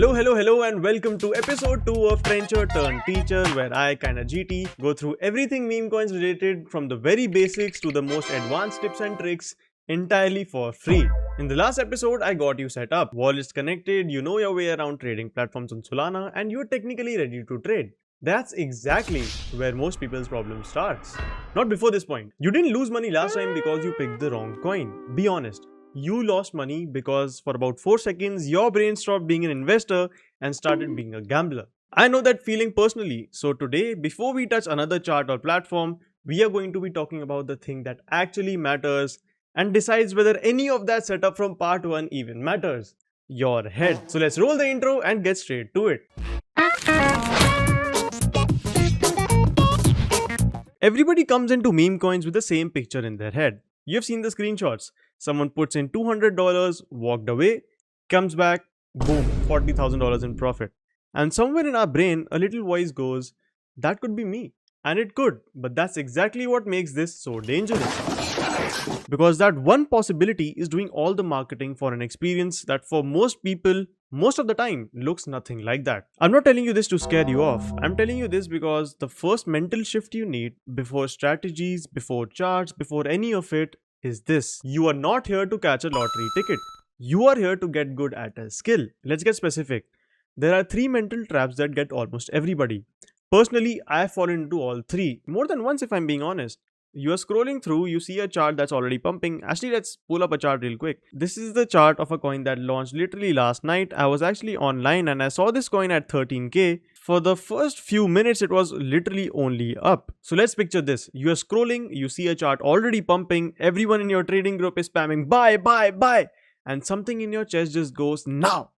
Hello, and welcome to episode 2 of Trencher Turn Teacher, where I, kinda GT, go through everything meme coins related from the very basics to the most advanced tips and tricks entirely for free. In the last episode, I got you set up, wallets connected, you know your way around trading platforms on Solana, and you're technically ready to trade. That's exactly where most people's problem starts. Not before this point. You didn't lose money last time because you picked the wrong coin. Be honest. You lost money because for about 4 seconds, your brain stopped being an investor and started being a gambler. I know that feeling personally. So today, before we touch another chart or platform, we are going to be talking about the thing that actually matters and decides whether any of that setup from part 1 even matters. Your head. So let's roll the intro and get straight to it. Everybody comes into meme coins with the same picture in their head. You've seen the screenshots. Someone puts in $200, walked away, comes back, boom, $40,000 in profit. And somewhere in our brain, a little voice goes, that could be me. And it could, but that's exactly what makes this so dangerous. Because that one possibility is doing all the marketing for an experience that for most people, most of the time, looks nothing like that. I'm not telling you this to scare you off. I'm telling you this because the first mental shift you need before strategies, before charts, before any of it is this. You are not here to catch a lottery ticket. You are here to get good at a skill. Let's get specific. There are 3 mental traps that get almost everybody. Personally, I have fallen into all 3. More than once if I'm being honest. You are scrolling through, you see a chart that's already pumping. Actually, let's pull up a chart real quick. This is the chart of a coin that launched literally last night. I was actually online and I saw this coin at 13k. For the first few minutes, it was literally only up. So let's picture this. You are scrolling, you see a chart already pumping. Everyone in your trading group is spamming buy. And something in your chest just goes now.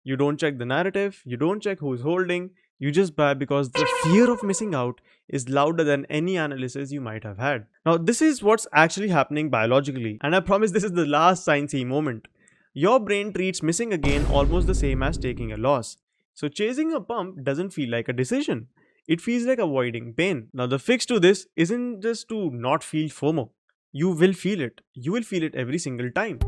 You don't check the narrative, you don't check who's holding. You just buy because the fear of missing out is louder than any analysis you might have had. Now, this is what's actually happening biologically, and I promise this is the last sciencey moment. Your brain treats missing again almost the same as taking a loss. So chasing a pump doesn't feel like a decision. It feels like avoiding pain. Now, the fix to this isn't just to not feel FOMO. You will feel it. You will feel it every single time.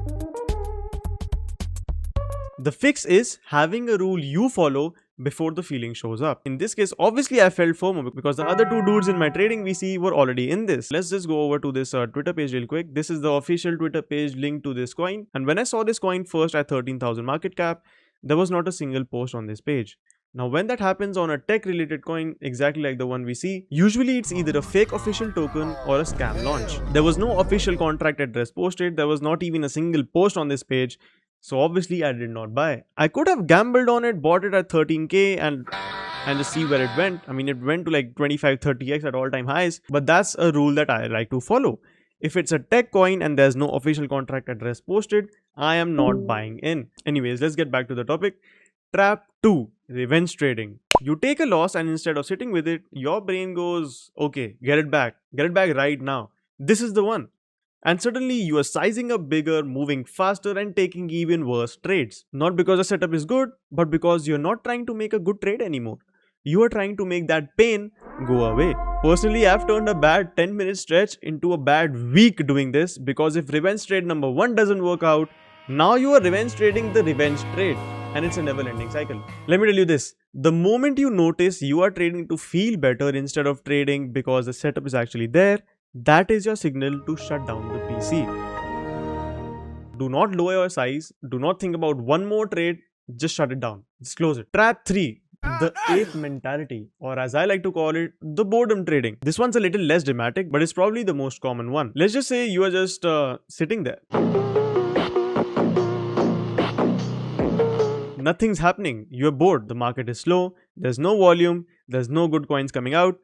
The fix is having a rule you follow before the feeling shows up. In this case, obviously I felt FOMO because the other 2 dudes in my trading VC were already in this. Let's just go over to this Twitter page real quick. This is the official Twitter page linked to this coin. And when I saw this coin first at 13,000 market cap, there was not a single post on this page. Now, when that happens on a tech related coin, exactly like the one we see, usually it's either a fake official token or a scam launch. There was no official contract address posted. There was not even a single post on this page. So obviously I did not buy. I could have gambled on it, bought it at 13k and just see where it went. I mean, it went to like 25-30x at all time highs, but that's a rule that I like to follow. If it's a tech coin and there's no official contract address posted, I am not buying in. Anyways, let's get back to the topic. Trap 2, revenge trading. You take a loss and instead of sitting with it, your brain goes, okay, get it back right now. This is the one. And suddenly you are sizing up bigger, moving faster and taking even worse trades. Not because the setup is good, but because you're not trying to make a good trade anymore. You are trying to make that pain go away. Personally, I've turned a bad 10-minute stretch into a bad week doing this because if revenge trade number 1 doesn't work out, now you are revenge trading the revenge trade. And it's a never-ending cycle. Let me tell you this. The moment you notice you are trading to feel better instead of trading because the setup is actually there, that is your signal to shut down the PC. Do not lower your size. Do not think about one more trade. Just shut it down. Just close it. Trap 3. The ape mentality, or as I like to call it, the boredom trading. This one's a little less dramatic, but it's probably the most common one. Let's just say you are just sitting there. Nothing's happening. You're bored. The market is slow. There's no volume. There's no good coins coming out.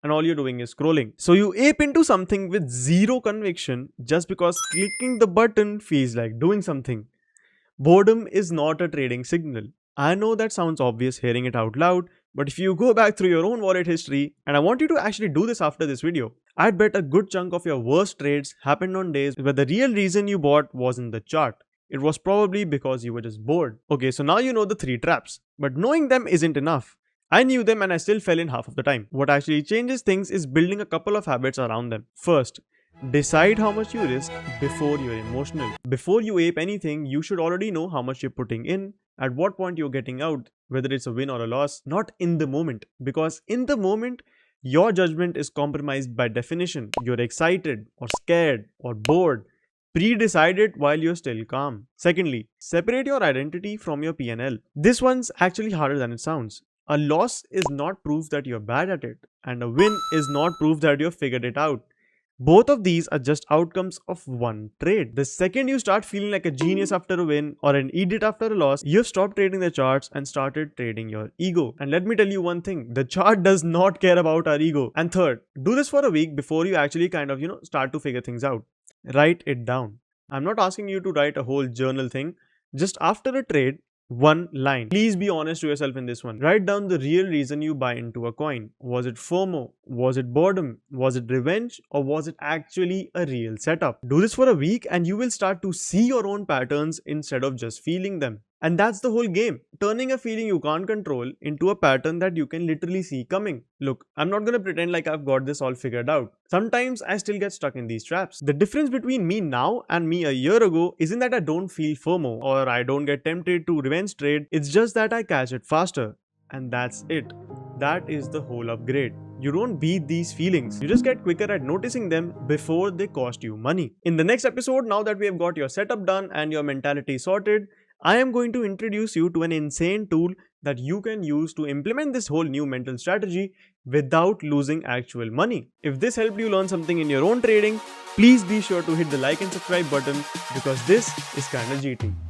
And all you're doing is scrolling. So you ape into something with zero conviction just because clicking the button feels like doing something. Boredom is not a trading signal. I know that sounds obvious hearing it out loud, but if you go back through your own wallet history, and I want you to actually do this after this video, I'd bet a good chunk of your worst trades happened on days where the real reason you bought wasn't the chart. It was probably because you were just bored. Okay, so now you know the 3 traps, but knowing them isn't enough. I knew them and I still fell in half of the time. What actually changes things is building a couple of habits around them. First, decide how much you risk before you're emotional. Before you ape anything, you should already know how much you're putting in at what point you're getting out, whether it's a win or a loss, not in the moment. Because in the moment, your judgment is compromised by definition. You're excited or scared or bored, pre-decided while you're still calm. Secondly, separate your identity from your PNL. This one's actually harder than it sounds. A loss is not proof that you're bad at it, and a win is not proof that you've figured it out. Both of these are just outcomes of one trade. The second you start feeling like a genius after a win or an idiot after a loss, you've stopped trading the charts and started trading your ego. And let me tell you one thing, the chart does not care about our ego. And third, do this for a week before you actually start to figure things out. Write it down. I'm not asking you to write a whole journal thing. Just after a trade, one line. Please be honest to yourself in this one. Write down the real reason you buy into a coin. Was it FOMO? Was it boredom? Was it revenge? Or was it actually a real setup? Do this for a week and you will start to see your own patterns instead of just feeling them. And that's the whole game. Turning a feeling you can't control into a pattern that you can literally see coming. Look, I'm not gonna pretend like I've got this all figured out. Sometimes I still get stuck in these traps. The difference between me now and me a year ago isn't that I don't feel FOMO or I don't get tempted to revenge trade. It's just that I catch it faster. And that's it. That is the whole upgrade. You don't beat these feelings. You just get quicker at noticing them before they cost you money. In the next episode, now that we have got your setup done and your mentality sorted, I am going to introduce you to an insane tool that you can use to implement this whole new mental strategy without losing actual money. If this helped you learn something in your own trading, please be sure to hit the like and subscribe button because this is kinda GT.